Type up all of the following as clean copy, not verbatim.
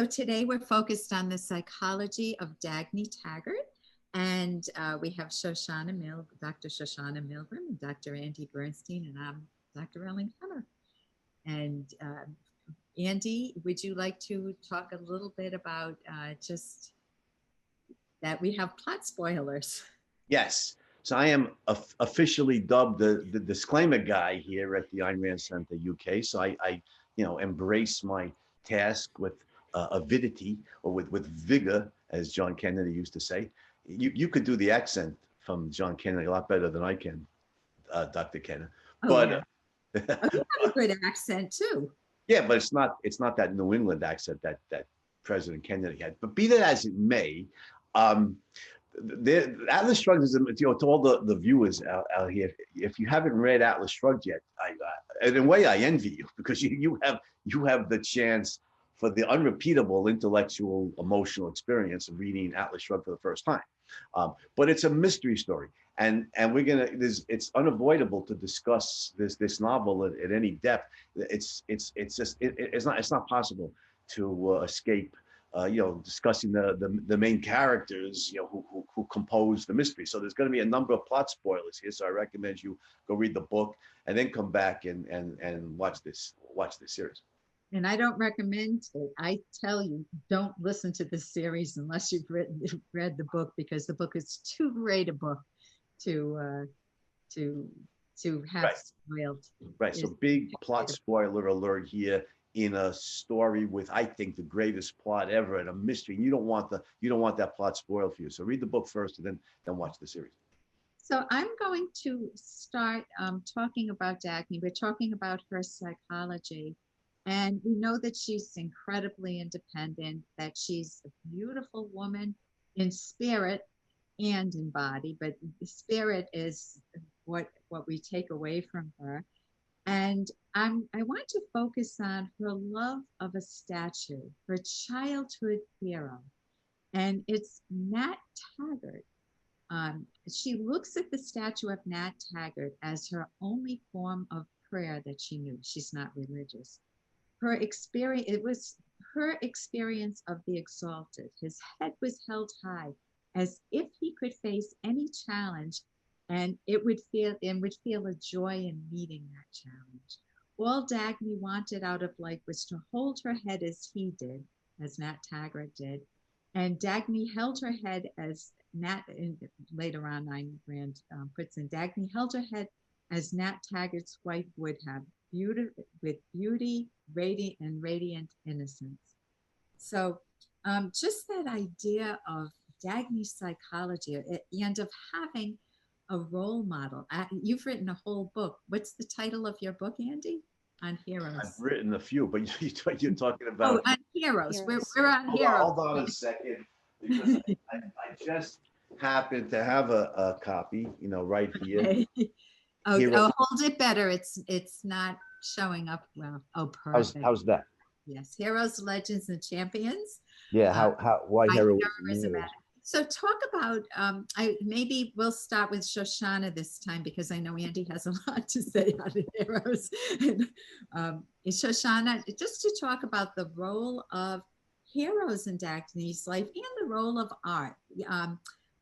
So today we're focused on the psychology of Dagny Taggart. And we have Dr. Shoshana Milgram, and Dr. Andy Bernstein, and I'm Dr. Ellen Kenner. And Andy, would you like to talk a little bit about just that we have plot spoilers? Yes. So I am officially dubbed the disclaimer guy here at the Ayn Rand Center UK. So I embrace my task with avidity, or with vigor, as John Kennedy used to say. You could do the accent from John Kennedy a lot better than I can, Dr. Kenner. Oh, but yeah. You have a good accent too. Yeah, but it's not that New England accent that President Kennedy had. But be that as it may, Atlas Shrugged is, to all the viewers out here, if you haven't read Atlas Shrugged yet, in a way I envy you, because you have the chance for the unrepeatable intellectual, emotional experience of reading Atlas Shrugged for the first time. But it's a mystery story, and it's unavoidable to discuss this novel at any depth. It's not possible to escape discussing the main characters, who compose the mystery. So there's going to be a number of plot spoilers here. So I recommend you go read the book and then come back and watch this series. And I don't recommend it. I tell you, don't listen to this series unless you've read the book, because the book is too great a book to have right. spoiled. Right. So big plot spoiler alert here in a story with, I think, the greatest plot ever and a mystery. And you don't want that plot spoiled for you. So read the book first and then watch the series. So I'm going to start talking about Dagny. We're talking about her psychology. And we know that she's incredibly independent, that she's a beautiful woman in spirit and in body, but the spirit is what we take away from her. And I want to focus on her love of a statue, her childhood hero, and it's Nat Taggart. She looks at the statue of Nat Taggart as her only form of prayer that she knew. She's not religious. It was her experience of the exalted. His head was held high, as if he could face any challenge, and would feel a joy in meeting that challenge. All Dagny wanted out of life was to hold her head as he did, as Nat Taggart did, and Dagny held her head as later on Ayn Rand puts in, Dagny held her head as Nat Taggart's wife would have, with beauty, radiant innocence. So just that idea of Dagny's psychology and of having a role model. You've written a whole book. What's the title of your book, Andy? On heroes. I've written a few, but you're talking about... Oh, on heroes. We're on heroes. Hold on a second, because I just happened to have a copy, right here. Okay. Hold it better. It's not showing up well. Oh, perfect. How's that? Yes, Heroes, Legends, and Champions. Yeah, why heroism? So talk about, maybe we'll start with Shoshana this time, because I know Andy has a lot to say on heroes. Shoshana, just to talk about the role of heroes in Dagny's life and the role of art,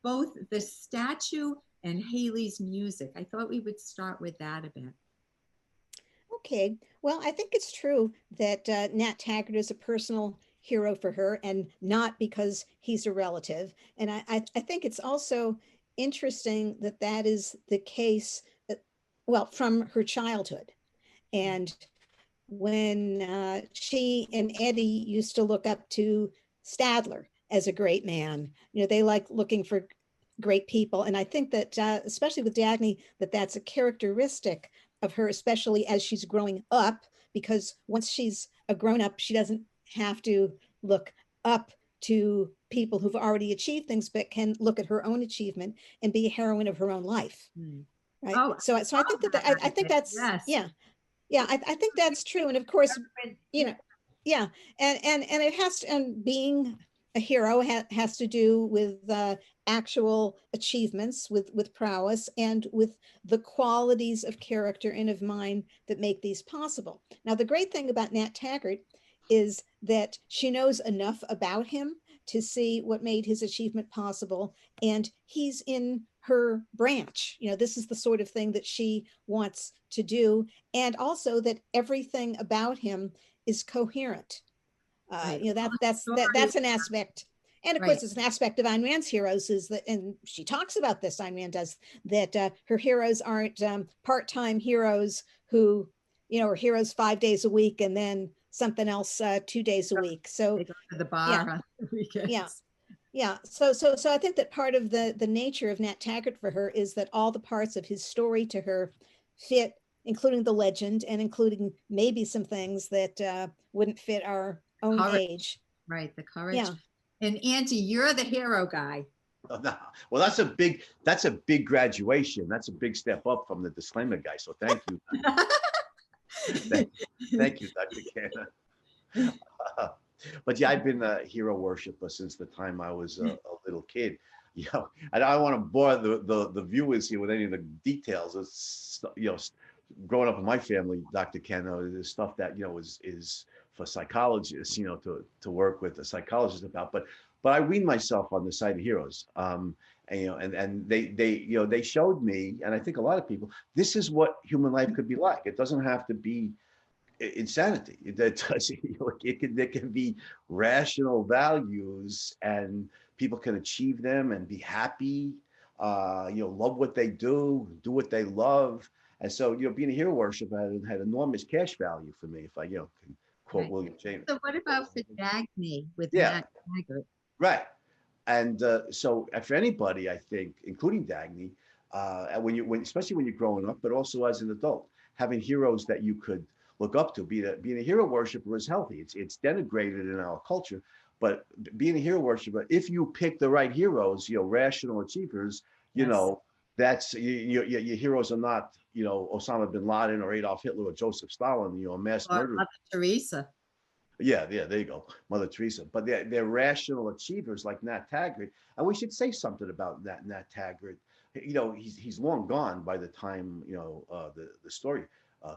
both the statue and Haley's music. I thought we would start with that a bit. Okay, well, I think it's true that Nat Taggart is a personal hero for her, and not because he's a relative. And I think it's also interesting that is the case, from her childhood. And when she and Eddie used to look up to Stadler as a great man, they like looking for great people. And I think that, especially with Dagny, that's a characteristic of her, especially as she's growing up, because once she's a grown up, she doesn't have to look up to people who've already achieved things, but can look at her own achievement and be a heroine of her own life. Right. Oh, so I think I think that's, yes. I think that's true. And of course, and it has to, and being a hero has to do with actual achievements, with prowess, and with the qualities of character and of mind that make these possible. Now, the great thing about Nat Taggart is that she knows enough about him to see what made his achievement possible. And he's in her branch. This is the sort of thing that she wants to do. And also that everything about him is coherent. Right. That's an aspect. And of Right. course, it's an aspect of Ayn Rand's heroes is that, and she talks about this, Ayn Rand does, that her heroes aren't part-time heroes who, are heroes 5 days a week and then something else 2 days a week. So They go to the bar yeah, on the weekends. yeah. So I think that part of the nature of Nat Taggart for her is that all the parts of his story to her fit, including the legend and including maybe some things that wouldn't fit our own age. Right, the courage. Yeah. And Auntie, you're the hero guy. Oh, no. Well, that's a big graduation. That's a big step up from the disclaimer guy. So thank you. thank you, Dr. Kenner. But yeah, I've been a hero worshiper since the time I was a little kid. I don't want to bore the viewers here with any of the details. It's, growing up in my family, Dr. Kenner, there's stuff that is for psychologists, to work with a psychologist about. But I weaned myself on the side of heroes. And they showed me, and I think a lot of people, this is what human life could be like. It doesn't have to be insanity. There can be rational values, and people can achieve them and be happy. Love what they do what they love. And so, being a hero worshiper had enormous cash value for me, if I, can quote William James. So what about for Dagny with Nat Taggart? Right. And so for anybody, I think, including Dagny, especially when you're growing up, but also as an adult, having heroes that you could look up to, being a hero worshiper is healthy. It's denigrated in our culture, but being a hero worshiper, if you pick the right heroes, rational achievers, that's your heroes are not, Osama bin Laden or Adolf Hitler or Joseph Stalin, mass murderers. Mother Teresa. Yeah, there you go, Mother Teresa. But they're rational achievers like Nat Taggart, and we should say something about Nat Taggart. He's long gone by the time the story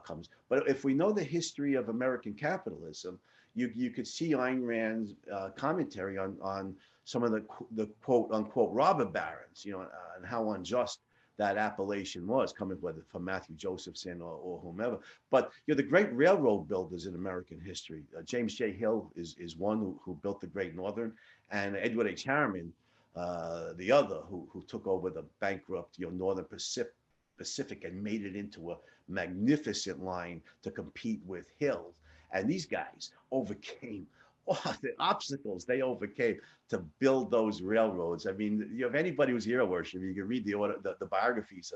comes. But if we know the history of American capitalism, you could see Ayn Rand's commentary on some of the quote unquote robber barons, and how unjust that appellation was, coming whether from Matthew Josephson or whomever. But the great railroad builders in American history, James J. Hill is one who built the Great Northern, and Edward H. Harriman, the other, who took over the bankrupt Northern Pacific and made it into a magnificent line to compete with Hill. And these guys overcame all the obstacles they overcame to build those railroads. I mean, if anybody who's hero worship, you can read the biographies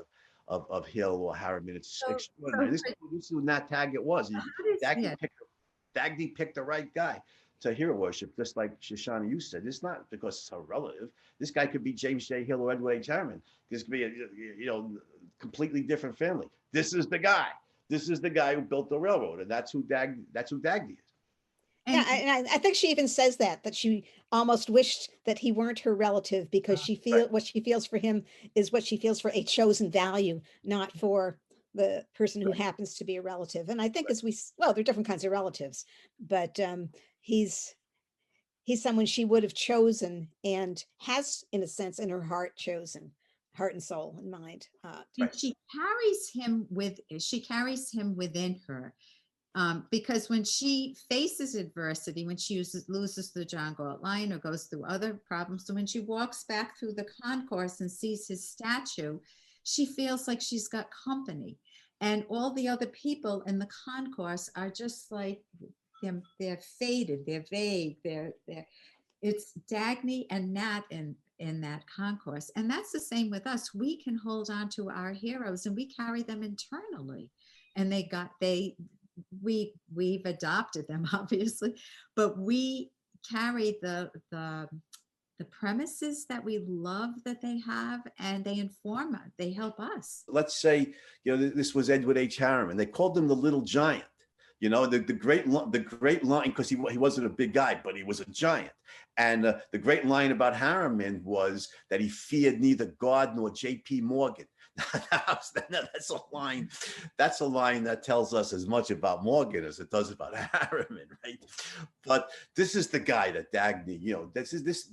of Hill or Harriman. It's extraordinary. This is who Nat Taggart was. Dagny picked the right guy to hero worship, just like Shoshana, you said. It's not because it's a relative. This guy could be James J. Hill or Edward H. Harriman. This could be a completely different family. This is the guy. This is the guy who built the railroad, and that's who Dagny is. And I think she even says that she almost wished that he weren't her relative, because what she feels for him is what she feels for a chosen value, not for the person who happens to be a relative. And I think there are different kinds of relatives, but he's someone she would have chosen and has, in a sense, in her heart, chosen, heart and soul and mind. She carries him within her. Because when she faces adversity, when she loses the John Galt line or goes through other problems, so when she walks back through the concourse and sees his statue, she feels like she's got company. And all the other people in the concourse are just like, they're faded, they're vague, it's Dagny and Nat in that concourse. And that's the same with us. We can hold on to our heroes and we carry them internally. And we've adopted them, obviously, but we carry the premises that we love that they have, and they inform us, they help us. Let's say, this was Edward H. Harriman. They called him the Little Giant. The great line, because he wasn't a big guy, but he was a giant. And the great line about Harriman was that he feared neither God nor J.P. Morgan. That's a line. That's a line that tells us as much about Morgan as it does about Harriman, right? But this is the guy that Dagny,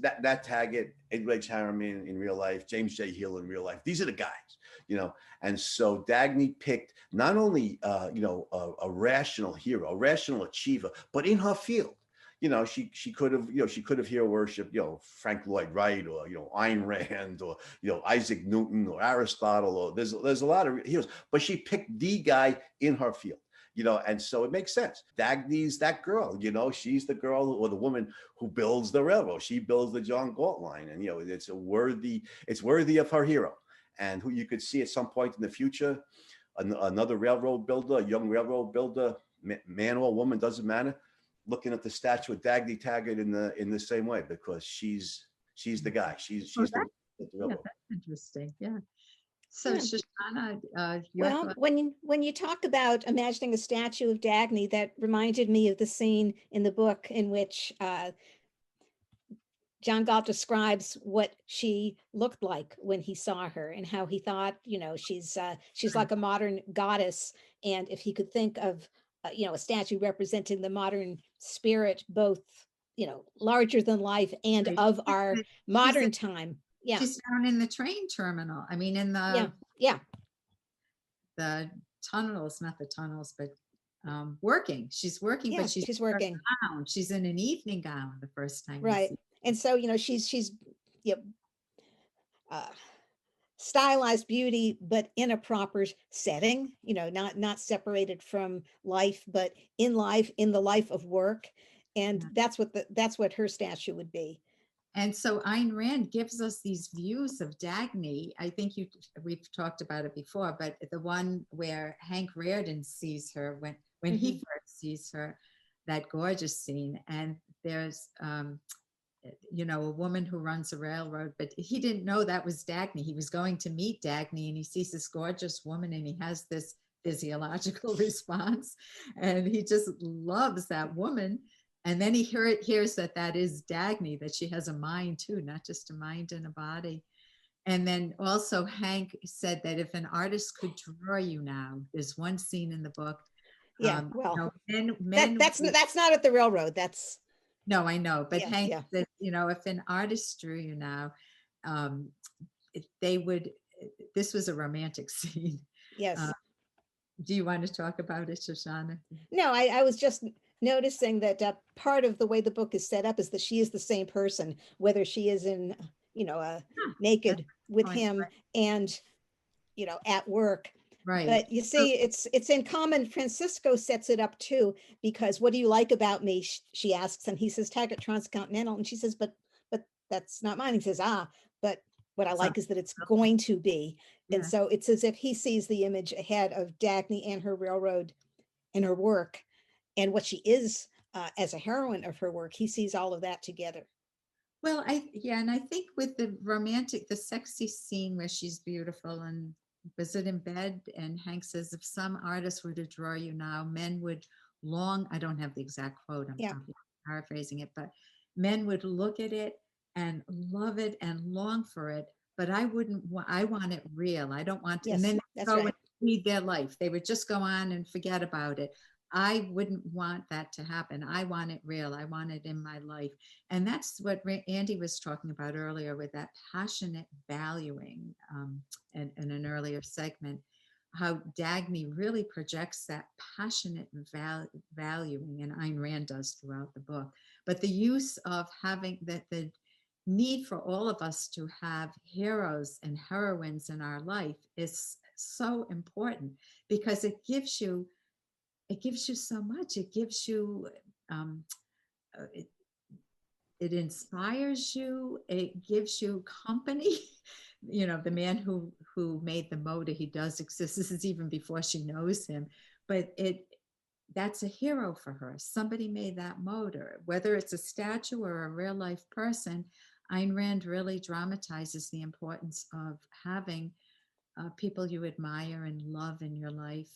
that Taggart, Edwidge Harriman in real life, James J. Hill in real life. These are the guys, And so Dagny picked not only a rational hero, a rational achiever, but in her field. She could have hero worshipped, Frank Lloyd Wright or, Ayn Rand or, Isaac Newton or Aristotle, or there's a lot of heroes, but she picked the guy in her field, and so it makes sense. Dagny's that girl, she's the girl or the woman who builds the railroad. She builds the John Galt line, and, it's worthy of her hero, and who you could see at some point in the future, another railroad builder, a young railroad builder, man or woman, doesn't matter, looking at the statue of Dagny Taggart in the same way, because she's the guy. She's the that's interesting. Yeah. So Yeah. Shoshana, well, when you talk about imagining a statue of Dagny, that reminded me of the scene in the book in which John Galt describes what she looked like when he saw her, and how he thought, she's like a modern goddess, and if he could think of a statue representing the modern spirit, both larger than life and of our modern time. Yeah, she's down in the train terminal. I mean, in the the tunnels, not the tunnels, but working. She's working, but she's working. She's in an evening gown the first time. Right, and so she's stylized beauty, but in a proper setting, not separated from life, but in the life of work. And that's what her statue would be. And so Ayn Rand gives us these views of Dagny. I think we've talked about it before, but the one where Hank Rearden sees her when he first sees her, that gorgeous scene. And there's a woman who runs a railroad, but he didn't know that was Dagny. He was going to meet Dagny, and he sees this gorgeous woman, and he has this physiological response, and he just loves that woman. And then he hears that is Dagny, that she has a mind too, not just a mind and a body. And then also Hank said that if an artist could draw you now, there's one scene in the book. That's not at the railroad. That's no, I know, but Hank said, if an artist drew you now, this was a romantic scene. Yes. Do you want to talk about it, Shoshana? No, I was just noticing that part of the way the book is set up is that she is the same person, whether she is in, naked with him and, at work. Right. But you see, it's in common. Francisco sets it up too, because what do you like about me? She asks, and he says Taggart Transcontinental, and she says, but that's not mine. He says, but what I like is that it's going to be. And so it's as if he sees the image ahead of Dagny and her railroad and her work and what she is as a heroine of her work. He sees all of that together. Well, and I think with the sexy scene where she's beautiful and was it in bed, and Hank says, if some artist were to draw you now, men would long, I don't have the exact quote, I'm paraphrasing it, but men would look at it and love it and long for it, but I want it real. I don't want to, and then go and lead their life. They would just go on and forget about it. I wouldn't want that to happen. I want it real. I want it in my life. And that's what Andy was talking about earlier with that passionate valuing in an earlier segment, how Dagny really projects that passionate valuing, and Ayn Rand does throughout the book. But the use of having the need for all of us to have heroes and heroines in our life is so important, because it gives you so much. It gives you, it inspires you. It gives you company. The man who made the motor, he does exist. This is even before she knows him, but that's a hero for her. Somebody made that motor, whether it's a statue or a real life person. Ayn Rand really dramatizes the importance of having people you admire and love in your life,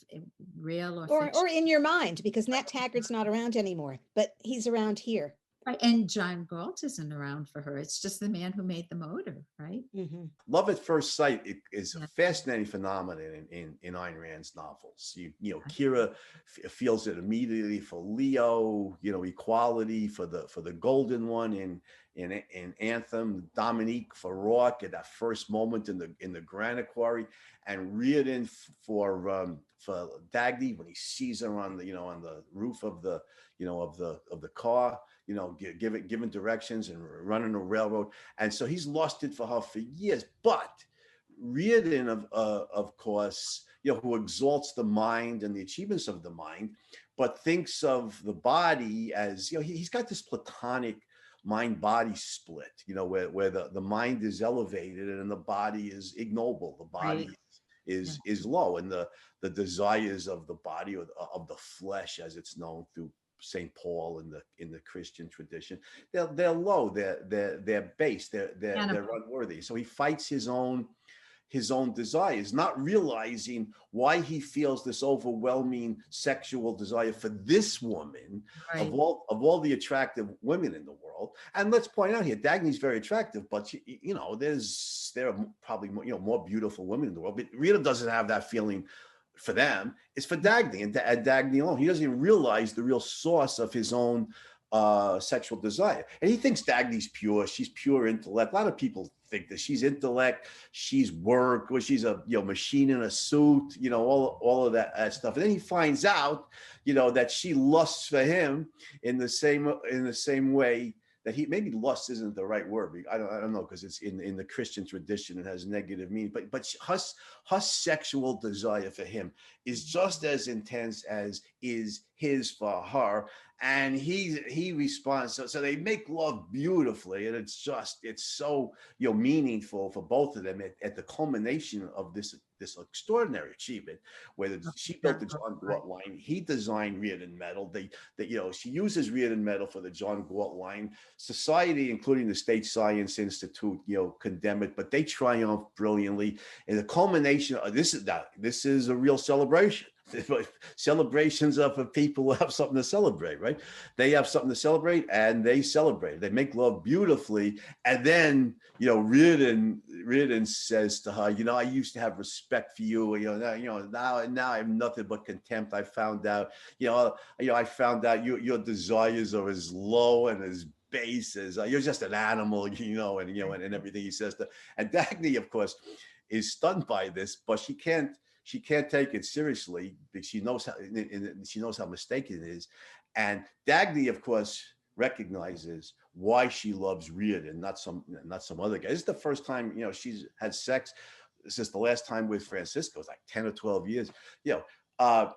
real or in your mind, because Nat Taggart's not around anymore, but he's around here. Right. And John Galt isn't around for her. It's just the man who made the motor, right? Hmm. Love at first sight is a Yeah. fascinating phenomenon in Ayn Rand's novels. Kira feels it immediately for Leo, equality for the golden one in Anthem, Dominique for Rourke at that first moment in the granite quarry, and Reardon for Dagny when he sees her on the roof of the car, giving directions and running a railroad. And so he's lost it for her for years. But Reardon, of course, who exalts the mind and the achievements of the mind, but thinks of the body as, he's got this platonic mind body split, where the mind is elevated and the body is ignoble. The body Right. Yeah. is low, and the desires of the body, or of the flesh, as it's known through St. Paul in the Christian tradition, they're low, they're base, they're unworthy. So he fights his own desires, not realizing why he feels this overwhelming sexual desire for this woman Right. of all the attractive women in the world. And let's point out here, Dagny's very attractive, but there are probably more beautiful women in the world, but Rita doesn't have that feeling for them. It's for Dagny and Dagny alone. He doesn't even realize the real source of his own sexual desire. And he thinks Dagny's pure. She's pure intellect. A lot of people think that she's intellect, she's work, or she's a machine in a suit, all of that stuff. And then he finds out, that she lusts for him in the same way that he, maybe lust isn't the right word. I don't know, because it's in the Christian tradition, it has negative meaning. But her sexual desire for him is just as intense as is his for her, and he responds. So they make love beautifully, and it's so meaningful for both of them at the culmination of this extraordinary achievement, where she built the John Galt line, he designed Reardon metal. She uses Reardon metal for the John Galt line. Society, including the State Science Institute, condemn it, but they triumph brilliantly. And the culmination of this is a real celebration. Celebrations are for people who have something to celebrate, right? They have something to celebrate, and they celebrate. They make love beautifully, and then Reardon says to her, I used to have respect for you. Now I have nothing but contempt. I found out, I found out your desires are as low and as base as you're just an animal, and everything he says to. And Dagny, of course, is stunned by this, but she can't take it seriously because she knows how mistaken it is. And Dagny, of course, recognizes why she loves Reardon, not some other guy. This is the first time she's had sex since the last time with Francisco. It's like 10 or 12 years.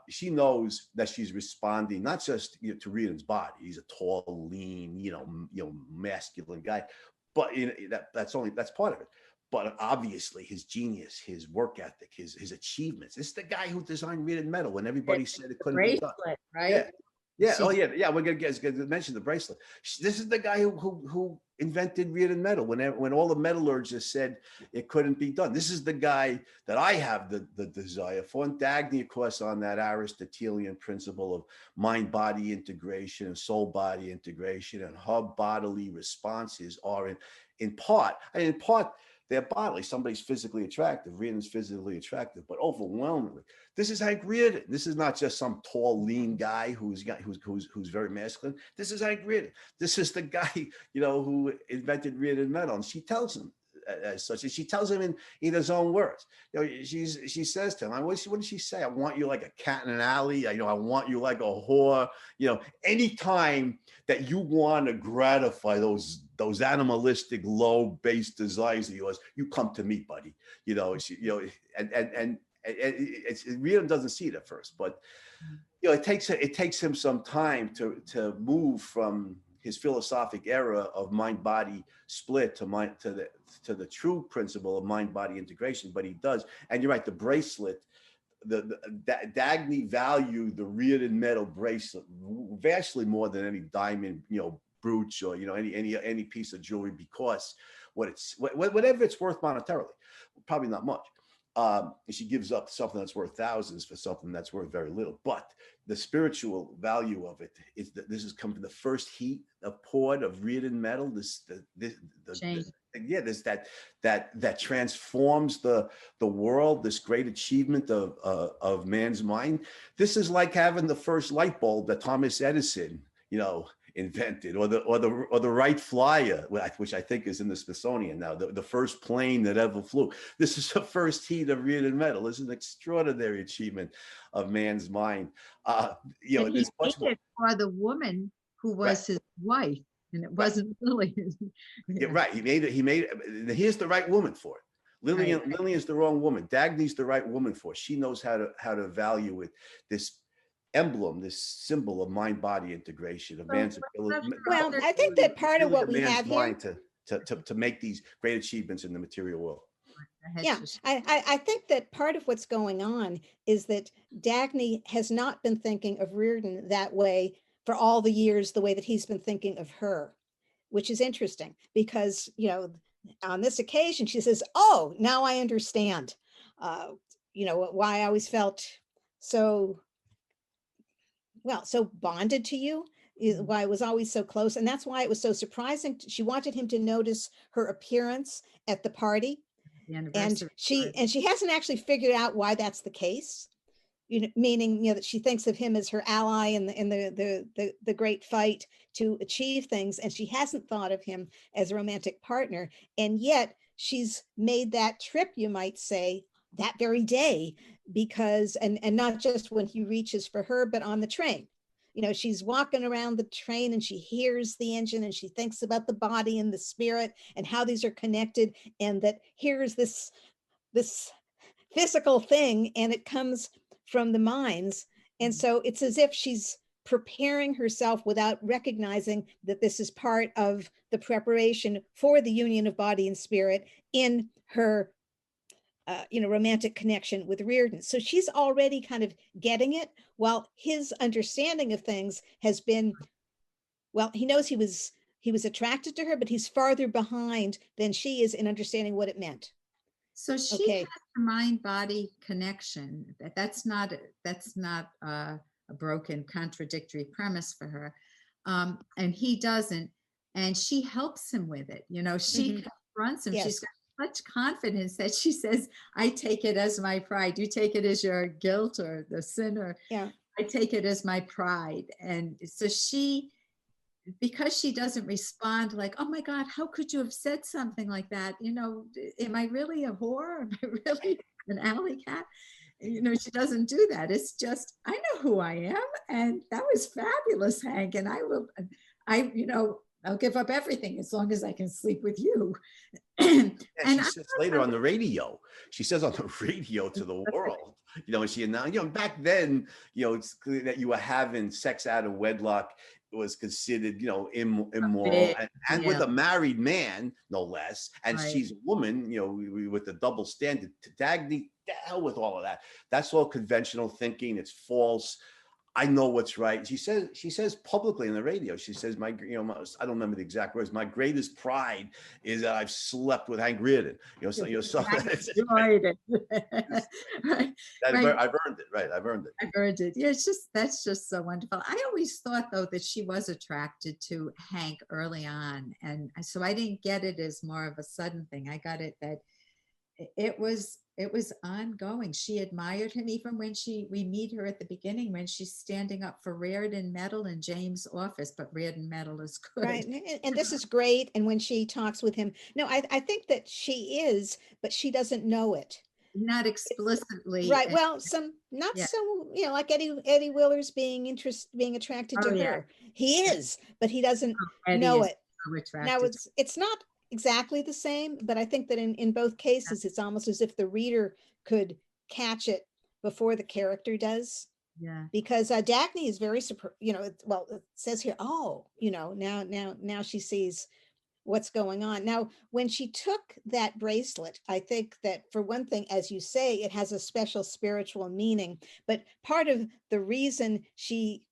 She knows that she's responding not just to Reardon's body. He's a tall, lean, masculine guy, but that's part of it. But obviously his genius, his work ethic, his achievements. This is the guy who designed Reardon metal when everybody said it couldn't be done. Right? Yeah. Yeah. Oh, yeah. We're gonna mention the bracelet. This is the guy who invented Reardon metal when all the metallurgists said it couldn't be done. This is the guy that I have the desire for. And Dagny, of course, on that Aristotelian principle of mind-body integration and soul-body integration, and her bodily responses are in part. They're bodily. Somebody's physically attractive. Reardon's physically attractive, but overwhelmingly, this is Hank Reardon. This is not just some tall, lean guy who's very masculine. This is Hank Reardon. This is the guy, who invented Reardon metal. And she tells him as such, and she tells him in his own words. She says to him, what did she say? I want you like a cat in an alley. I want you like a whore. Anytime that you want to gratify those animalistic, low base desires of yours, you come to me, buddy. And Reardon doesn't see it at first, but it takes him some time to move from his philosophic era of mind-body split to the true principle of mind-body integration. But he does, and you're right. The bracelet, Dagny valued the Reardon metal bracelet vastly more than any diamond, brooch, or any piece of jewelry, because whatever it's worth monetarily, probably not much. She gives up something that's worth thousands for something that's worth very little. But the spiritual value of it is that this has come from the first heat of poured of Reardon metal. Yeah, there's that transforms the world. This great achievement of man's mind. This is like having the first light bulb that Thomas Edison, invented, or the Wright Flyer, which I think is in the Smithsonian now, the first plane that ever flew. This is the first heat of Reardon metal. It's an extraordinary achievement of man's mind. And he made it for the woman who was his wife, and it wasn't Lillian. Yeah, right. He made it. Here's the right woman for it. Lillian's the wrong woman. Dagny's the right woman for it. She knows how to value it. This emblem, this symbol of mind-body integration, of man's ability. Well, I think that part of what we have here to make these great achievements in the material world. Yeah, I think that part of what's going on is that Dagny has not been thinking of Reardon that way for all the years, the way that he's been thinking of her, which is interesting because, on this occasion, she says, oh, now I understand, why I always felt so bonded to you, why I was always so close. And that's why it was so surprising. She wanted him to notice her appearance at the party. And she hasn't actually figured out why that's the case. Meaning, that she thinks of him as her ally in the great fight to achieve things. And she hasn't thought of him as a romantic partner. And yet she's made that trip, you might say, that very day, because and not just when he reaches for her, but on the train. She's walking around the train and she hears the engine and she thinks about the body and the spirit and how these are connected, and that here's this physical thing and it comes from the minds. And so it's as if she's preparing herself without recognizing that this is part of the preparation for the union of body and spirit in her romantic connection with Reardon. So she's already kind of getting it, while his understanding of things has been, well, he knows he was attracted to her, but he's farther behind than she is in understanding what it meant. So she has a mind-body connection. That's not a broken, contradictory premise for her, and he doesn't. And she helps him with it. She confronts him. Yes. She's got such confidence that she says, I take it as my pride. You take it as your guilt or the sin, or I take it as my pride. And so because she doesn't respond like, oh my God, how could you have said something like that? Am I really a whore? Am I really an alley cat? She doesn't do that. It's just, I know who I am. And that was fabulous, Hank. And I'll give up everything as long as I can sleep with you. And she says later on the radio, she says on the radio to the world, she announced, back then, it's clear that you were having sex out of wedlock. It was considered, immoral, and with a married man, no less. And she's a woman, with the double standard. To Dagny, the hell with all of that. That's all conventional thinking. It's false. I know what's right. She says publicly in the radio, she says, I don't remember the exact words. My greatest pride is that I've slept with Hank Reardon. I've earned it. Right. I've earned it. Yeah. That's just so wonderful. I always thought though that she was attracted to Hank early on. And so I didn't get it as more of a sudden thing. I got it that it was ongoing. She admired him even when we meet her at the beginning when she's standing up for Reardon metal in James' office, but Reardon metal is good. Right. And this is great. And when she talks with him, no, I think that she is, but she doesn't know it. Not explicitly. Right. Well, so like Eddie Willer's being attracted to her. He is, but he doesn't know it. So now it's not exactly the same, but I think that in both cases, it's almost as if the reader could catch it before the character does. Yeah. Because Dagny is very, it says here, now she sees what's going on. Now, when she took that bracelet, I think that for one thing, as you say, it has a special spiritual meaning, but part of the reason she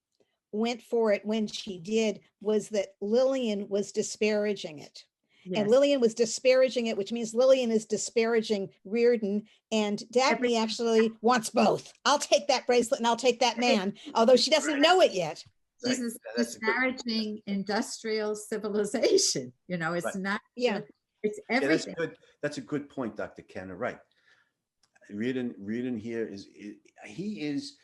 went for it when she did was that Lillian was disparaging it. And Yes. Lillian was disparaging it, which means Lillian is disparaging Reardon, and Dagny actually wants both. I'll take that bracelet and I'll take that man, although she doesn't know it yet. She's Right. That's a good, disparaging industrial civilization. You know, it's right. not Yeah. just, it's Yeah, that's everything. good. That's a good point, Dr. Kenner. Right. Reardon here he is,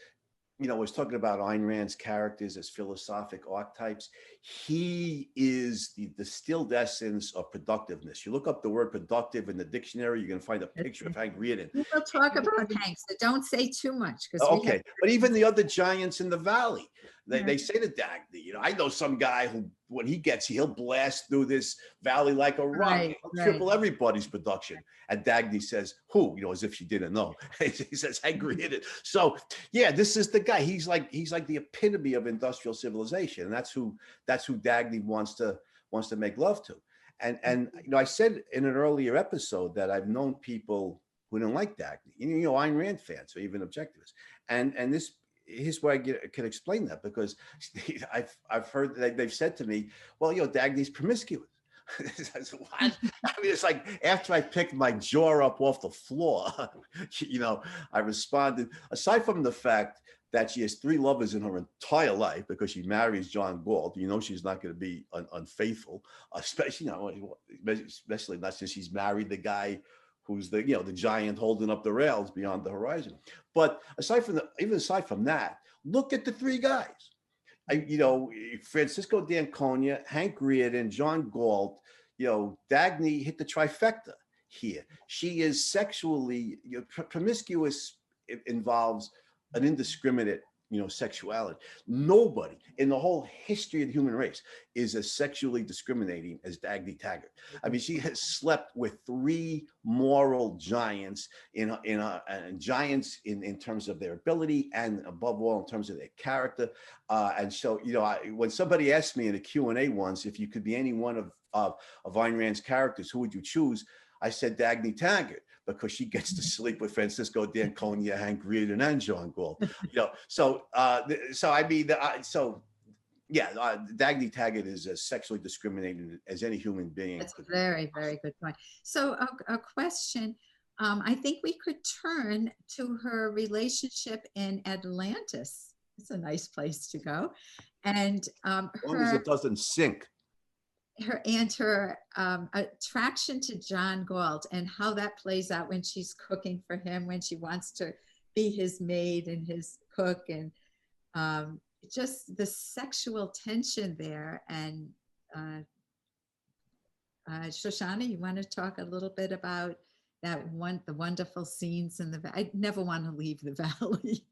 I was talking about Ayn Rand's characters as philosophic archetypes. He is the distilled essence of productiveness. You look up the word productive in the dictionary, you're going to find a picture of Hank Reardon. We will talk about Hank, so don't say too much because Okay, but even the other giants in the valley, they Yeah. say to Dagny, I know some guy who, when he gets, he'll blast through this valley like a rock, Right, he'll triple everybody's production. And Dagny says, "Who?" As if she didn't know. He says, "Hank Reardon." So yeah, this is the guy. He's like the epitome of industrial civilization, and that's who Dagny wants to make love to. And I said in an earlier episode that I've known people who didn't like Dagny, Ayn Rand fans or even objectivists, and this here's where I can explain that, because I've heard that they've said to me, "Well, Dagny's promiscuous." I said, what? I mean, it's like after I picked my jaw up off the floor, I responded, aside from the fact that she has 3 lovers in her entire life because she marries John Galt, she's not going to be unfaithful, especially not since she's married the guy who's the giant holding up the rails beyond the horizon. But aside from that, look at the 3 guys. Francisco d'Anconia, Hank Reardon, John Galt, Dagny hit the trifecta here. She is sexually promiscuous. It involves an indiscriminate, sexuality. Nobody in the whole history of the human race is as sexually discriminating as Dagny Taggart. I mean, she has slept with 3 moral giants in giants in terms of their ability and above all in terms of their character. And so, when somebody asked me in a Q&A once if you could be any one of Ayn Rand's characters, who would you choose? I said Dagny Taggart, because she gets to sleep with Francisco d'Anconia, Hank Reardon, and John Galt. Dagny Taggart is as sexually discriminating as any human being. That's a very, very good point. So a question, I think we could turn to her relationship in Atlantis. It's a nice place to go. And as long as it doesn't sink. Her attraction to John Galt and how that plays out when she's cooking for him, when she wants to be his maid and his cook, and just the sexual tension there. And Shoshana, you want to talk a little bit about the wonderful scenes in the valley? I never want to leave the valley.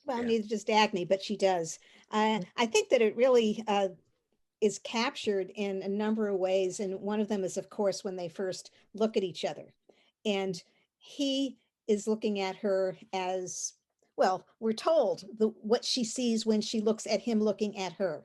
Well, neither does Dagny, but she does. I think that it really is captured in a number of ways. And one of them is, of course, when they first look at each other. And he is looking at her as, well, we're told what she sees when she looks at him looking at her.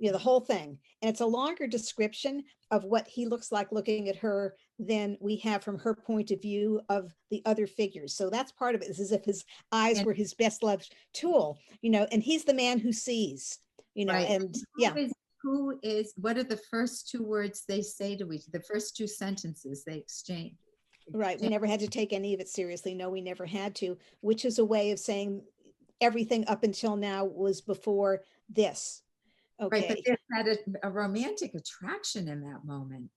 The whole thing. And it's a longer description of what he looks like looking at her than we have from her point of view of the other figures. So that's part of it. It's as if his eyes were his best loved tool, and he's the man who sees, Right. And what are the first 2 words they say to each, the first 2 sentences they exchange? Right. We never had to take any of it seriously. No, we never had to, which is a way of saying everything up until now was before this. Okay. Right, but there's a romantic attraction in that moment.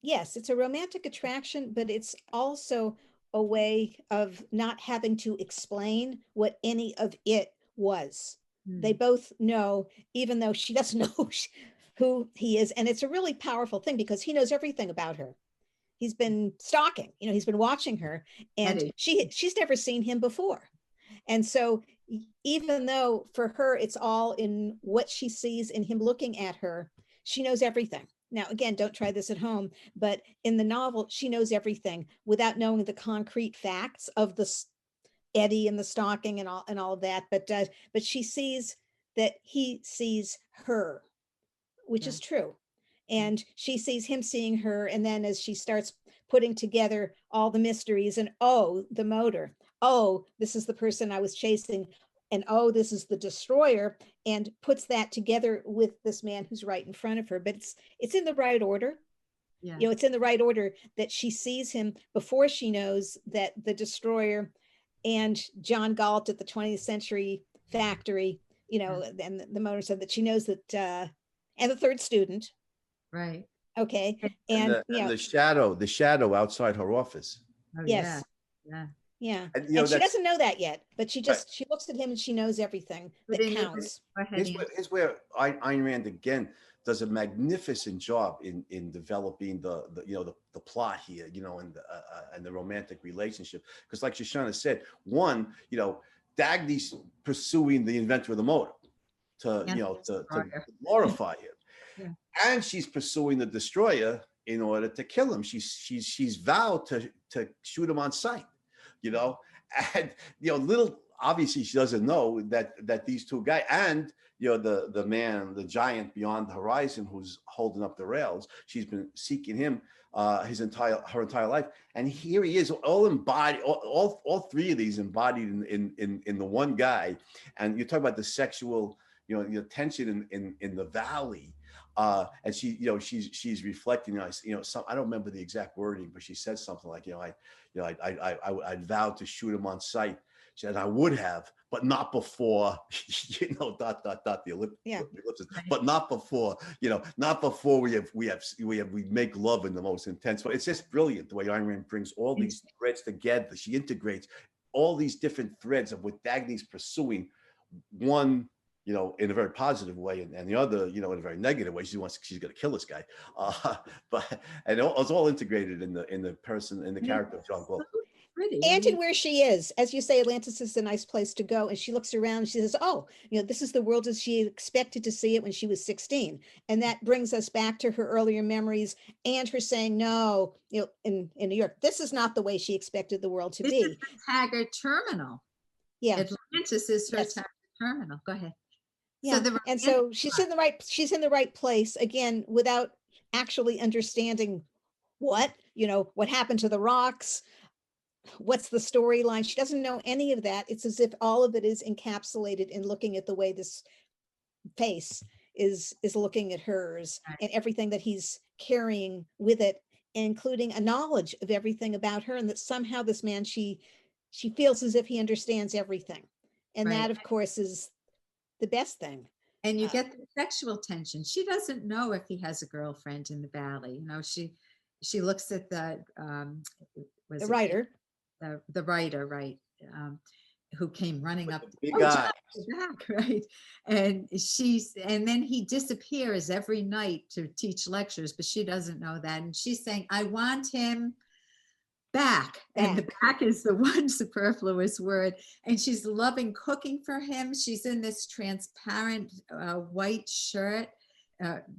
Yes, it's a romantic attraction, but it's also a way of not having to explain what any of it was. They both know, even though she doesn't know who he is. And it's a really powerful thing because he knows everything about her. He's been stalking, he's been watching her, and she's never seen him before. And so even though for her, it's all in what she sees in him looking at her, she knows everything. Now, again, don't try this at home, but in the novel, she knows everything without knowing the concrete facts of the Eddie and the stalking and all of that. But she sees that he sees her, which is true. And she sees him seeing her. And then as she starts putting together all the mysteries and, the motor, this is the person I was chasing. and oh, this is the destroyer, and puts that together with this man who's right in front of her. But it's in the right order. Yeah. You know, it's in the right order that she sees him before she knows that the destroyer and John Galt at the 20th Century Factory, you know, and the motor said that she knows that, and the third student. Right. Okay. And you know, the shadow outside her office. Oh, yes. Yeah. Yeah. And, you know, And she that's doesn't know that yet, but she right. she looks at him and she knows everything But that then counts. go ahead, Ian. Here's where Ayn Rand again does a magnificent job in developing the you know the plot here, you know, and the romantic relationship. Because like Shoshana said, one, you know, Dagny's pursuing the inventor of the motor to Yeah. you know to glorify him, Yeah. and she's pursuing the destroyer in order to kill him. She's vowed to shoot him on sight, you know, and you know little. Obviously, she doesn't know that these two guys and you know the man, the giant beyond the horizon who's holding up the rails. She's been seeking him her entire life, and here he is, all embodied, all three of these embodied in the one guy. And you talk about the sexual, you know, tension in the valley. And she, you know, she's reflecting on, you know, some, I don't remember the exact wording, but she said something like, I'd vowed to shoot him on sight. She said, I would have, but not before, you know, the ellipsis, but not before, you know, not before we make love in the most intense way. It's just brilliant the way Ayn Rand brings all these threads together. She integrates all these different threads of what Dagny's pursuing, one, you know, in a very positive way, and the other, you know, in a very negative way. She's going to kill this guy, and it's all integrated in the person, in the character of John Galt. Pretty. And in where she is, as you say, Atlantis is a nice place to go. And she looks around and she says, oh, you know, this is the world as she expected to see it when she was 16. And that brings us back to her earlier memories and her saying, no, you know, in New York, this is not the way she expected the world to be. This is the Taggart terminal. Yeah. Atlantis is her Taggart terminal. Go ahead. Yeah. And so she's in the right place again, without actually understanding what happened to the rocks. What's the storyline? She doesn't know any of that. It's as if all of it is encapsulated in looking at the way this face is looking at hers, and everything that he's carrying with it, including a knowledge of everything about her, and that somehow this man, she feels as if he understands everything. And that, of course, is the best thing. And you get the sexual tension. She doesn't know if he has a girlfriend in the valley. You know, she looks at the writer. The writer, right, who came running up, big guy, back, right, and then he disappears every night to teach lectures, but she doesn't know that, and she's saying, I want him back. And the back is the one superfluous word, and she's loving cooking for him. She's in this transparent white shirt,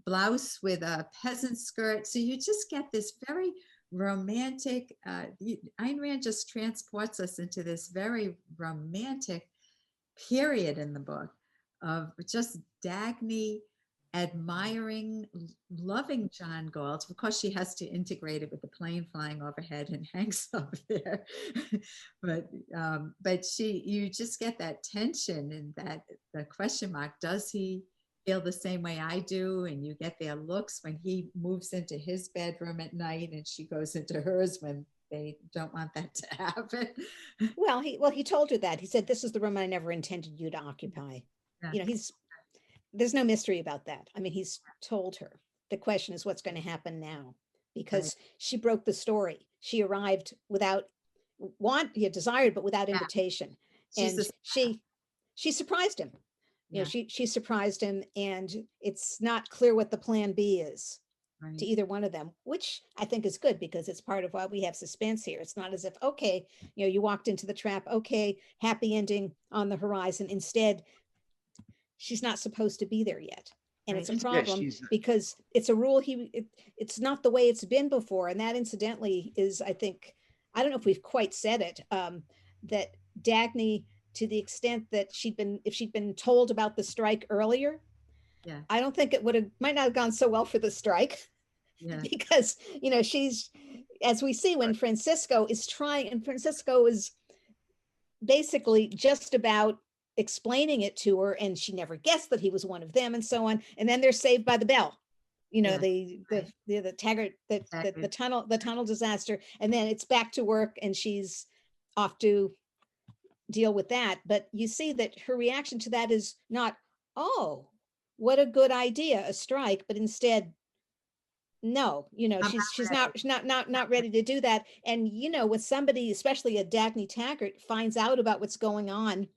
blouse with a peasant skirt, so you just get this very romantic, Ayn Rand just transports us into this very romantic period in the book of just Dagny admiring, loving John Galt. Of course, she has to integrate it with the plane flying overhead and Hank's up there, but you just get that tension and that the question mark, does he feel the same way I do? And you get their looks when he moves into his bedroom at night and she goes into hers when they don't want that to happen. Well, he told her that. He said, this is the room I never intended you to occupy. Yeah. You know, there's no mystery about that. I mean, he's told her. The question is what's going to happen now, because she broke the story. She arrived without desired, but without invitation. And she surprised him. You know, she surprised him, and it's not clear what the plan B is to either one of them, which I think is good, because it's part of why we have suspense here. It's not as if, okay, you know, you walked into the trap, okay, happy ending on the horizon. Instead, she's not supposed to be there yet. And it's a problem because it's a rule it's not the way it's been before. And that incidentally is, I think, I don't know if we've quite said it, that Dagny, to the extent that if she'd been told about the strike earlier, I don't think might not have gone so well for the strike, because, you know, she's, as we see when Francisco is trying, and Francisco is basically just about explaining it to her, and she never guessed that he was one of them, and so on. And then they're saved by the bell. You know, Yeah, the Taggart, the Taggart. tunnel disaster, and then it's back to work, and she's off to deal with that. But you see that her reaction to that is not, oh, what a good idea, a strike, but instead, no, you know, I'm she's not not ready to do that. And you know, when somebody, especially a Dagny Taggart, finds out about what's going on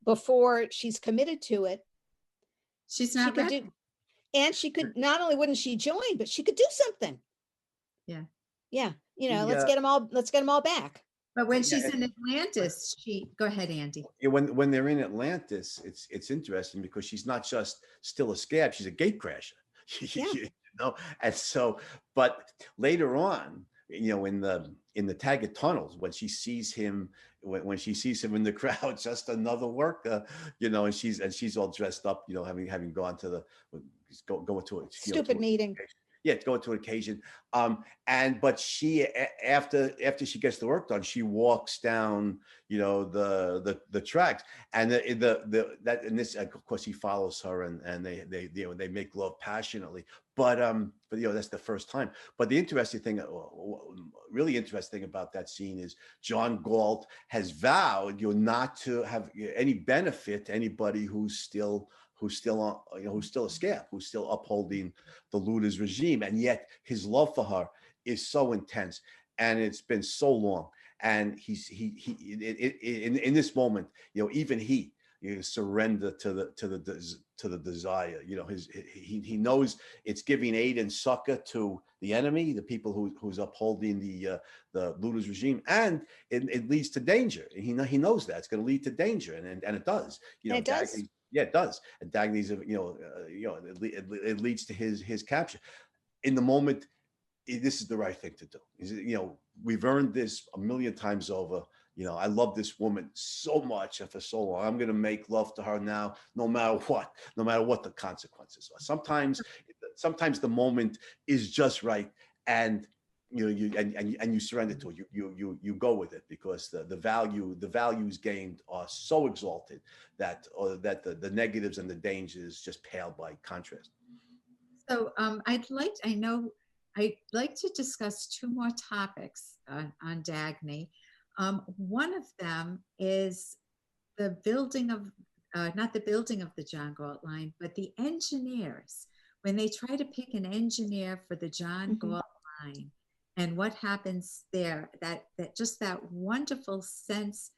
before she's committed to it, she's she not could ready. do, and she could, not only wouldn't she join, but she could do something. Yeah. Yeah, you know, The, let's get them all back. But when yeah, she's in Atlantis, go ahead, Andy. when they're in Atlantis, it's interesting because she's not just still a scab; she's a gate crasher. Yeah. You know, and so, but later on, you know, in the Taggart tunnels, when she sees him, when she sees him in the crowd, just another worker, you know, and she's all dressed up, you know, having gone to the going to a Stupid meeting. Yeah, to go to an occasion. But she after she gets the work done, she walks down, you know, the tracks, and that and this, of course, he follows her, and they you know, they make love passionately. But you know, that's the first time. But the interesting thing, really interesting about that scene is John Galt has vowed, you know, not to have any benefit to anybody who's still on, you know, who's still a scab, who's still upholding the Luda's regime, and yet his love for her is so intense, and it's been so long. And in this moment, you know, even he, you know, surrender to the desire. You know, he knows it's giving aid and succor to the enemy, the people who's upholding the Luda's regime, and it leads to danger. He knows that it's going to lead to danger, and it does. You know, And it does. Dagny, yeah, it does. And Dagny's, it leads to his capture. In the moment, this is the right thing to do. You know, we've earned this a million times over. You know, I love this woman so much and for so long. I'm going to make love to her now, no matter what the consequences are. Sometimes the moment is just right, and you know, you surrender to it. You go with it because the values gained are so exalted that the negatives and the dangers just pale by contrast. So I'd like to discuss two more topics on Dagny. One of them is the building of, not the building of the John Galt line, but the engineers. When they try to pick an engineer for the John Galt line, and what happens there, that just that wonderful sense,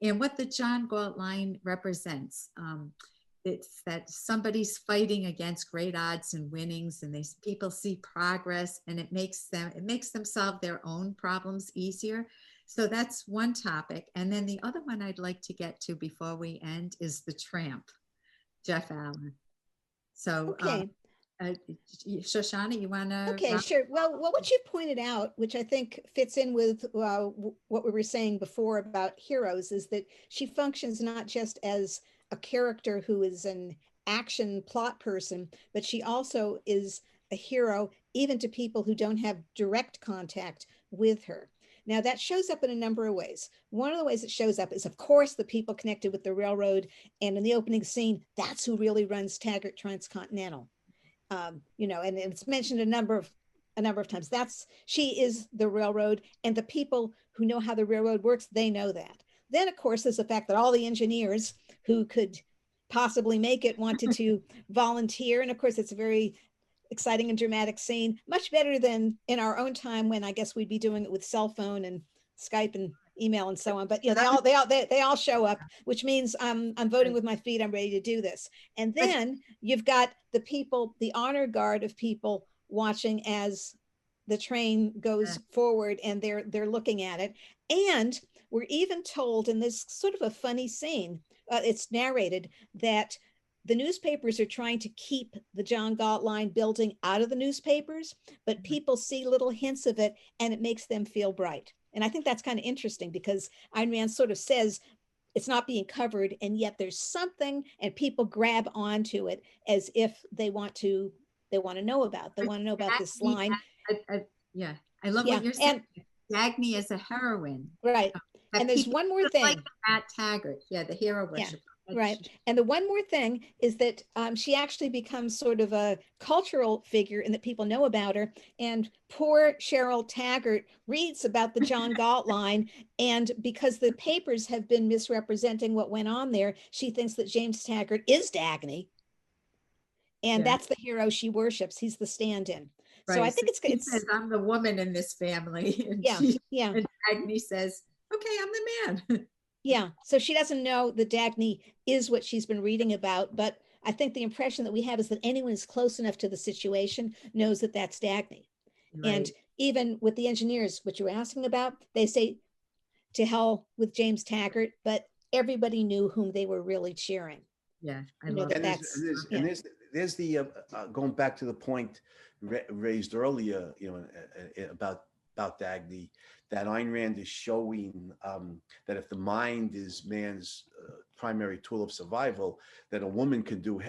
and what the John Galt line represents. It's that somebody's fighting against great odds and winnings, and these people see progress, and it makes them solve their own problems easier. So that's one topic. And then the other one I'd like to get to before we end is the tramp, Jeff Allen. So okay. Shoshana, you want to? Okay, sure. Well, what you pointed out, which I think fits in with what we were saying before about heroes, is that she functions not just as a character who is an action plot person, but she also is a hero even to people who don't have direct contact with her. Now, that shows up in a number of ways. One of the ways it shows up is, of course, the people connected with the railroad. And in the opening scene, that's who really runs Taggart Transcontinental. You know, and it's mentioned a number of times. She is the railroad, and the people who know how the railroad works, they know that. Then, of course, there's the fact that all the engineers who could possibly make it wanted to volunteer. And of course, it's a very exciting and dramatic scene, much better than in our own time when I guess we'd be doing it with cell phone and Skype and email and so on. But you know, they all show up, which means I'm voting with my feet. I'm ready to do this. And then you've got the people, the honor guard of people watching as the train goes forward, and they're looking at it. And we're even told in this sort of a funny scene, it's narrated that the newspapers are trying to keep the John Galt line building out of the newspapers, but people see little hints of it, and it makes them feel bright. And I think that's kind of interesting because Ayn Rand sort of says it's not being covered, and yet there's something, and people grab onto it as if they want to know about this line. Yeah, I love what you're saying. Dagny is a heroine. Right. And there's one more thing. Like Matt Taggart, the hero worshiper. Right. And the one more thing is that she actually becomes sort of a cultural figure in that people know about her. And poor Cheryl Taggart reads about the John Galt line. And because the papers have been misrepresenting what went on there, she thinks that James Taggart is Dagny. And Yeah. that's the hero she worships. He's the stand-in. So Right. I think So she it's says, I'm the woman in this family. And yeah, yeah. and Dagny says, okay, I'm the man. Yeah, so she doesn't know that Dagny is what she's been reading about, but I think the impression that we have is that anyone who's close enough to the situation knows that that's Dagny. And Right. even with the engineers, what you were asking about, they say to hell with James Taggart, but everybody knew whom they were really cheering. Yeah, I You know love that And that. that's there's, yeah, and there's the going back to the point raised earlier, about Dagny, that Ayn Rand is showing that if the mind is man's primary tool of survival, that a woman can do,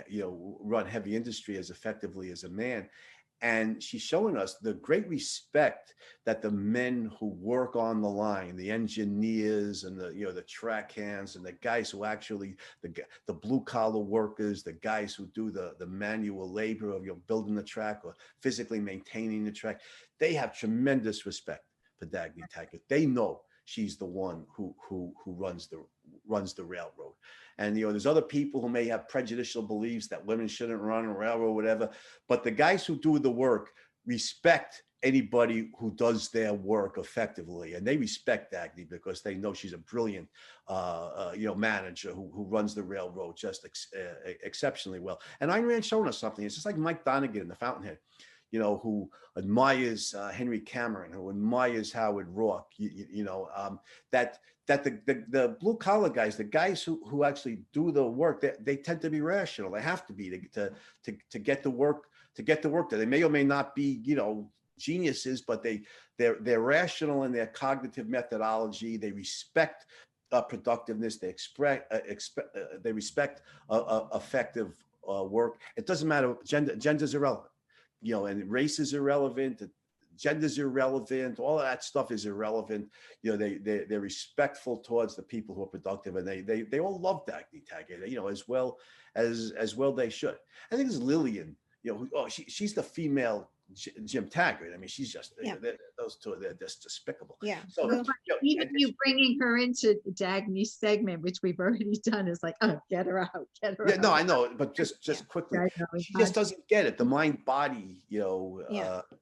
run heavy industry as effectively as a man. And she's showing us the great respect that the men who work on the line, the engineers and the track hands and the guys who actually, the blue collar workers, the guys who do the manual labor of building the track or physically maintaining the track, they have tremendous respect for Dagny Taggart. They know she's the one who runs the railroad. And there's other people who may have prejudicial beliefs that women shouldn't run a railroad, whatever. But the guys who do the work respect anybody who does their work effectively, and they respect Dagny because they know she's a brilliant, manager who runs the railroad just exceptionally well. And Ayn Rand showing us something. It's just like Mike Donegan in The Fountainhead, who admires Henry Cameron, who admires Howard Roark, that the blue collar guys, the guys who actually do the work, they tend to be rational. They have to be to get the work done. They may or may not be, geniuses, but they're rational in their cognitive methodology. They respect productiveness. They respect effective work. It doesn't matter. Gender's irrelevant. And race is irrelevant, gender's irrelevant, all of that stuff is irrelevant. They're respectful towards the people who are productive, and they all love Dagny Taggart, as well they should. I think it's Lillian, she's the female Jim Taggart. I mean, she's just those two, they're just despicable. yeah. So Well, Even you bringing her into Dagny's segment, which we've already done, is like, oh, get her out, get her yeah, out. no, I know, but just quickly, she just doesn't get it. The mind-body,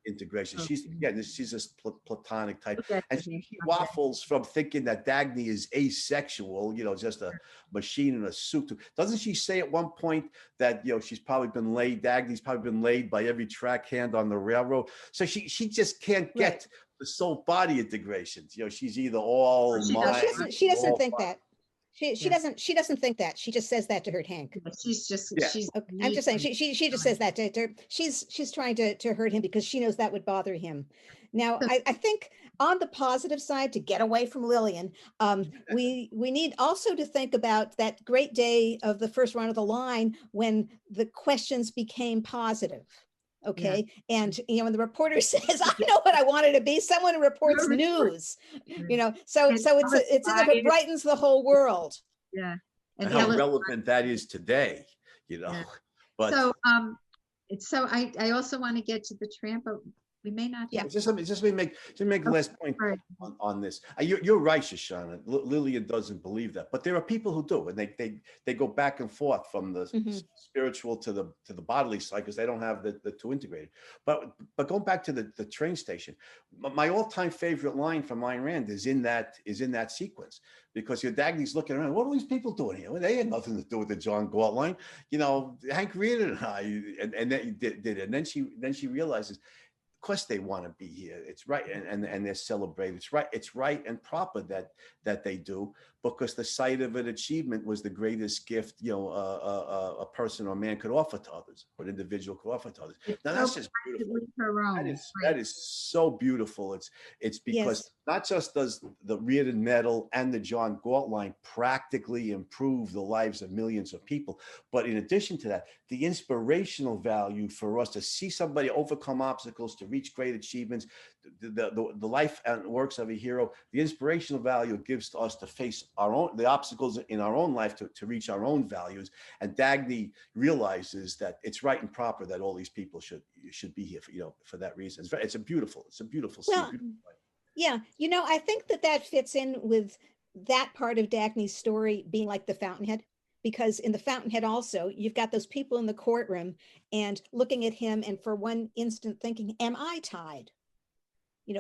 integration. She's just platonic type, and she waffles from thinking that Dagny is asexual, just a machine in a suit. Doesn't she say at one point that she's probably been laid? Dagny's probably been laid by every track hand on the railroad. So she just can't get the soul body integrations. She's either all mind. She doesn't think body. that. She doesn't think that. She just says that to hurt Hank. She's Okay, I'm just saying she just says that to her. She's trying to hurt him because she knows that would bother him. Now I think on the positive side, to get away from Lillian, we need also to think about that great day of the first run of the line when the questions became positive. Okay. And, when the reporter says, I know what I wanted to be, someone who reports news, so it's as if it brightens the whole world. Yeah. And how relevant that is today, but so I also want to get to the tramp, but we may not. Just let me make the last point on this. You're right, Shoshana. Lillian doesn't believe that, but there are people who do, and they go back and forth from the spiritual to the bodily side because they don't have the two integrated. But going back to the train station, my all-time favorite line from Ayn Rand is in that sequence, because your Dagny's looking around. What are these people doing here? Well, they had nothing to do with the John Galt line. Hank Reardon and I, and then did it, and then she realizes, of course they want to be here. It's right, and they're celebrated. It's right and proper that they do, because the sight of an achievement was the greatest gift a person or man could offer to others, or an individual could offer to others. Now that's just beautiful. That is so beautiful. It's because not just does the Reardon Medal and the John Galt line practically improve the lives of millions of people, but in addition to that, the inspirational value for us to see somebody overcome obstacles, to reach great achievements, the life and works of a hero, the inspirational value it gives to us to face the obstacles in our own life to reach our own values. And Dagny realizes that it's right and proper that all these people should be here for that reason. It's a beautiful Well, scene. yeah, I think that fits in with that part of Dagny's story being like the Fountainhead, because in the Fountainhead also, you've got those people in the courtroom and looking at him and for one instant thinking, am I tied?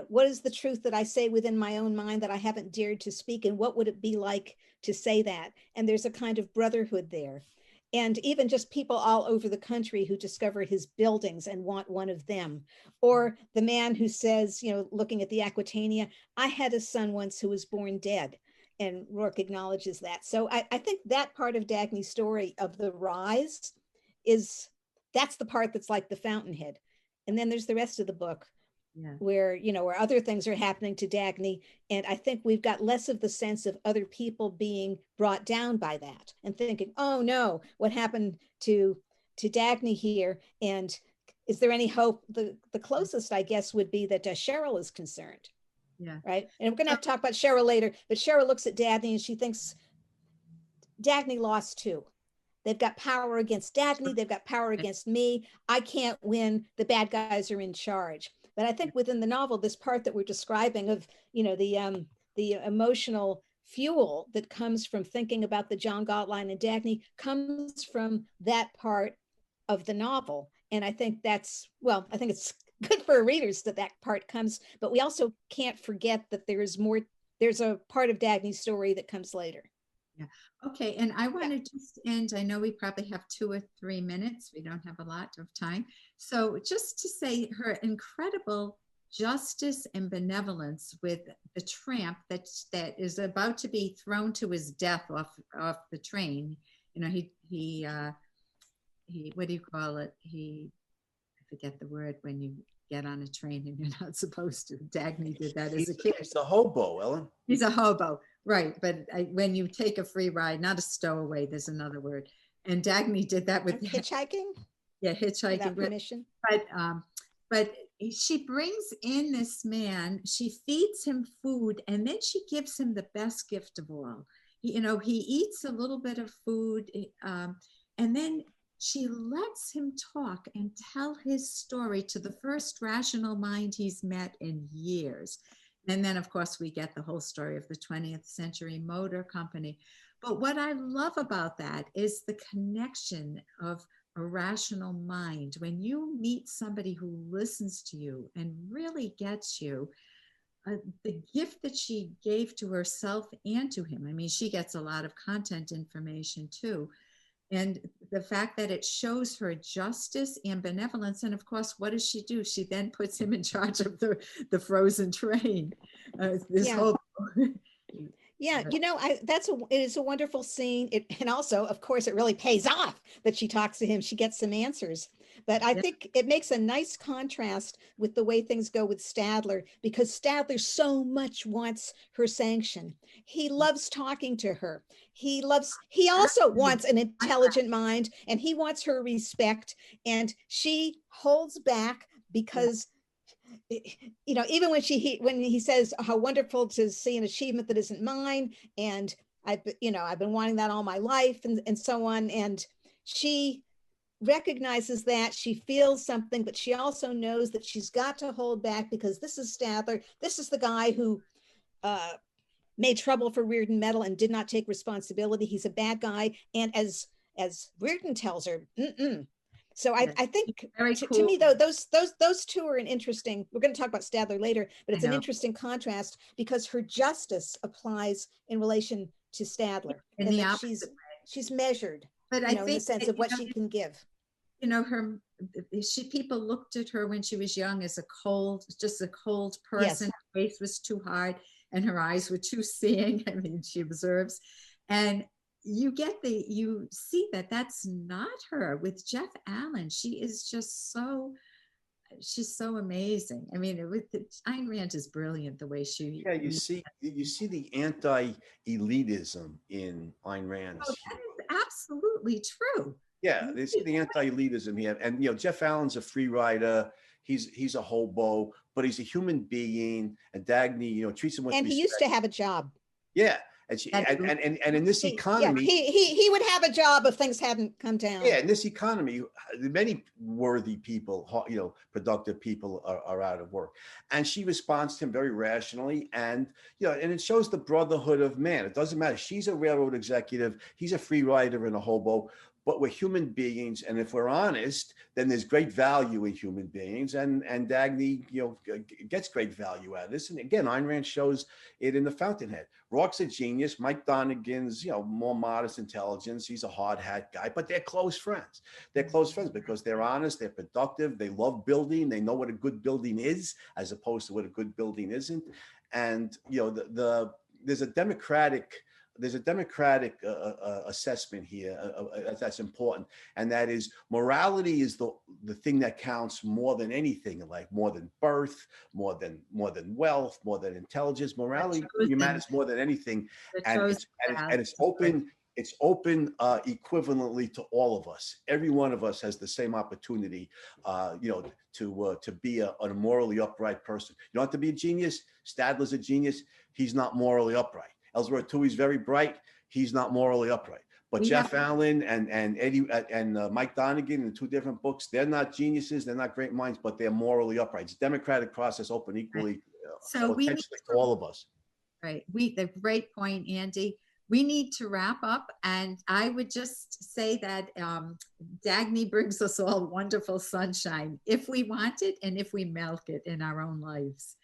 What is the truth that I say within my own mind that I haven't dared to speak? And what would it be like to say that? And there's a kind of brotherhood there. And even just people all over the country who discover his buildings and want one of them. Or the man who says, looking at the Aquitania, I had a son once who was born dead. And Rourke acknowledges that. So I think that part of Dagny's story of the rise that's the part that's like the Fountainhead. And then there's the rest of the book, where other things are happening to Dagny. And I think we've got less of the sense of other people being brought down by that and thinking, oh no, what happened to Dagny here? And is there any hope? The closest, I guess, would be that Cheryl is concerned. Yeah. Right. And we're going to have to talk about Cheryl later, but Cheryl looks at Dagny and she thinks Dagny lost too. They've got power against Dagny. They've got power against me. I can't win. The bad guys are in charge. But I think within the novel, this part that we're describing of, the emotional fuel that comes from thinking about the John Galt line and Dagny comes from that part of the novel. And I think I think it's good for readers that part comes, but we also can't forget that there's a part of Dagny's story that comes later. Yeah. Okay. And I want to just end, I know we probably have 2 or 3 minutes. We don't have a lot of time. So just to say her incredible justice and benevolence with the tramp that is about to be thrown to his death off the train. He what do you call it? I forget the word when you get on a train and you're not supposed to. Dagny did that as a kid. He's a hobo, Ellen. He's a hobo, right? But when you take a free ride, not a stowaway, there's another word. And Dagny did that with hitchhiking. Yeah, hitchhiking. Without permission. But she brings in this man. She feeds him food, and then she gives him the best gift of all. He eats a little bit of food, and then she lets him talk and tell his story to the first rational mind he's met in years. And then, of course, we get the whole story of the 20th Century Motor Company. But what I love about that is the connection of a rational mind. When you meet somebody who listens to you and really gets you, the gift that she gave to herself and to him, I mean, she gets a lot of content information too. And the fact that it shows her justice and benevolence. And of course, what does she do? She then puts him in charge of the frozen train. Yeah, it is a wonderful scene. And also, of course, it really pays off that she talks to him. She gets some answers. But I think it makes a nice contrast with the way things go with Stadler, because Stadler so much wants her sanction. He loves talking to her. He also wants an intelligent mind, and he wants her respect. And she holds back because even when he says how wonderful to see an achievement that isn't mine, and I've been wanting that all my life, and so on, and she recognizes that, she feels something, but she also knows that she's got to hold back because this is Stadler. This is the guy who made trouble for Reardon Metal and did not take responsibility. He's a bad guy, and as Reardon tells her, So I think to me, though, those two are an interesting, we're going to talk about Stadler later, but it's an interesting contrast because her justice applies in relation to Stadler. And that she's measured, but I think in the sense of what she can give. People looked at her when she was young as just a cold person. Yes. Her face was too hard and her eyes were too seeing. I mean, she observes. And you see that that's not her with Jeff Allen. She is just she's so amazing. I mean, Ayn Rand is brilliant the way she. Yeah, you see the anti-elitism in Ayn Rand. Oh, that is absolutely true. Yeah, they see the anti-elitism here, and Jeff Allen's a free rider. he's a hobo, but he's a human being. And Dagny, you know, treats him with And respect. he used to have a job. Yeah. And she, and in this economy, he would have a job if things hadn't come down. yeah, in this economy, many worthy people, you know, productive people are out of work. And she responds to him very rationally. And, you know, and it shows the brotherhood of man. It doesn't matter. She's a railroad executive. He's a free rider and a hobo. But we're human beings, and if we're honest, then there's great value in human beings, and Dagny, you know, gets great value out of this. And again, Ayn Rand shows it in The Fountainhead. Rourke's a genius. Mike Donegan's, you know, more modest intelligence. He's a hard hat guy, but they're close friends. They're close friends because they're honest, they're productive, they love building, they know what a good building is, as opposed to what a good building isn't. And you know, there's a democratic assessment here that's important, and that is morality is the thing that counts more than anything in life, more than birth, more than wealth, more than intelligence. Morality matters more than anything, and it's open. It's open equivalently to all of us. Every one of us has the same opportunity, you know, to be a morally upright person. You don't have to be a genius. Stadler's a genius. He's not morally upright. Ellsworth Toohey's very bright. He's not morally upright. But Jeff Allen and Eddie and Mike Donegan in 2 different books, they're not geniuses. They're not great minds, but they're morally upright. It's a democratic process, open equally, so potentially to all of us. Right. The great point, Andy. We need to wrap up, and I would just say that Dagny brings us all wonderful sunshine if we want it and if we milk it in our own lives.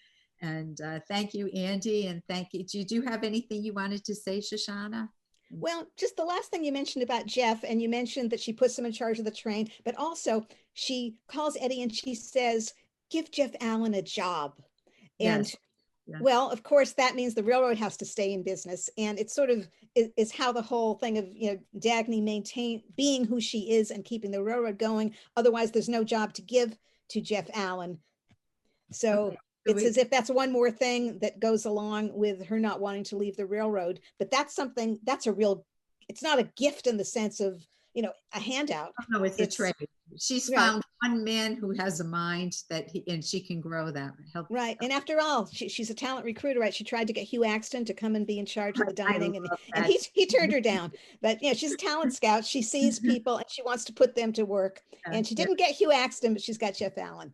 And thank you, Andy, and thank you. Did you have anything you wanted to say, Shoshana? Well, just the last thing you mentioned about Jeff, and you mentioned that she puts him in charge of the train, but also she calls Eddie and she says, give Jeff Allen a job. And yes. Well, of course, that means the railroad has to stay in business. And it's sort of is how the whole thing of, you know, Dagny being who she is and keeping the railroad going. Otherwise, there's no job to give to Jeff Allen. So it's as if that's one more thing that goes along with her not wanting to leave the railroad. But that's something, that's a real, it's not a gift in the sense of, you know, a handout. No, it's a trade. She's found one man who has a mind and she can grow that. Right. And after all, she's a talent recruiter, right? She tried to get Hugh Axton to come and be in charge of the dining, and he turned her down. But, you know, she's a talent scout. She sees people and she wants to put them to work. And she didn't get Hugh Axton, but she's got Jeff Allen.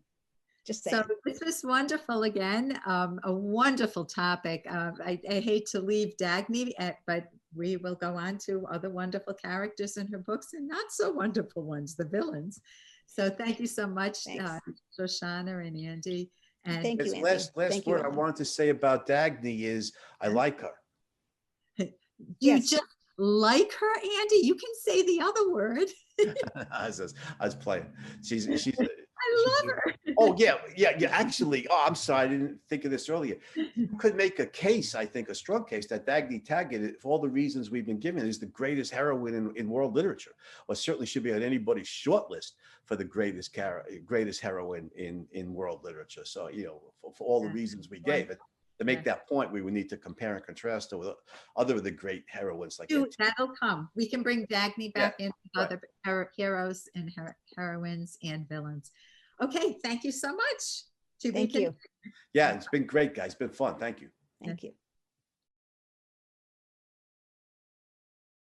Just saying. So this was wonderful again, a wonderful topic. I hate to leave Dagny, but we will go on to other wonderful characters in her books and not so wonderful ones, the villains. So thank you so much, Shoshana and Andy. And thank you, Andy. Last word I wanted to say about Dagny is I like her. You just like her, Andy? You can say the other word. I was playing. She's I love her. Oh, yeah. Actually, I'm sorry, I didn't think of this earlier. You could make a case, I think, a strong case that Dagny Taggart, for all the reasons we've been given, is the greatest heroine in world literature, or certainly should be on anybody's short list for the greatest heroine in world literature. So, you know, for all the reasons we gave it. To make that point, we would need to compare and contrast to with other of the great heroines. Like that'll come. We can bring Dagny back in with other heroes and heroines and villains. Okay, thank you so much. Thank you. Yeah, it's been great, guys. It's been fun. Thank you. Thank you.